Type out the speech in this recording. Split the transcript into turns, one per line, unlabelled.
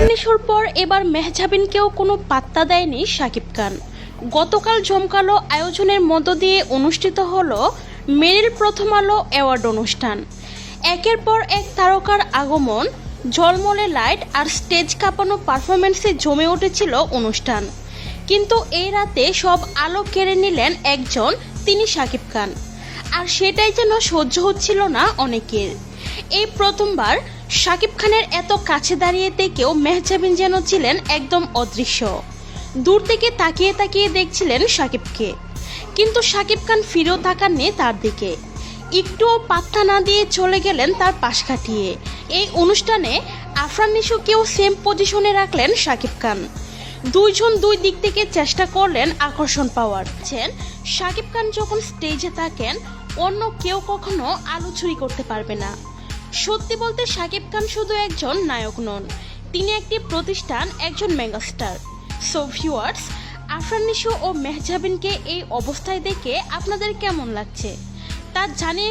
আফরান নিশোর পর এবার মেহজাবিনকেও কোনো পাত্তা দেয়নি শাকিব খান। গতকাল জমকালো আয়োজনের মধ্য দিয়ে অনুষ্ঠিত হলো মেরিল প্রথম আলো অ্যাওয়ার্ড অনুষ্ঠান। একের পর এক তারকার আগমন, ঝলমলে লাইট আর স্টেজ কাঁপানো পারফরমেন্সে জমে উঠেছিল অনুষ্ঠান। কিন্তু এই রাতে সব আলো কেড়ে নিলেন একজন, তিনি শাকিব খান। আর সেটাই যেন সহ্য হচ্ছিল না অনেকের। এই প্রথমবার শাকিব খানের এত কাছে দাঁড়িয়ে থেকেও মেহজাবিন যেন ছিলেন একদম অদৃশ্য। দূর থেকে তাকিয়ে তাকিয়ে দেখছিলেন শাকিবকে, কিন্তু শাকিব খান ফিরেও তাকাননি তার দিকে। একটুও পাত্তা না দিয়ে চলে গেলেন তার পাশ কাটিয়ে। এই অনুষ্ঠানে আফরান নিশোকেও সেম পজিশনে রাখলেন শাকিব খান। দুইজন দুই দিক থেকে চেষ্টা করলেন আকর্ষণ পাওয়ার। শাকিব খান যখন স্টেজে থাকেন, অন্য কেউ কখনো আলো চুরি করতে পারবে না। সত্যি বলতে শাকিব খান শুধু একজন নায়ক নন, তিনি একটি প্রতিষ্ঠান, একজন megastar. So viewers, Afran Nisho ও মেহজাবিনকে এই অবস্থায় দেখে আপনাদের কেমন লাগছে তা জানিয়ে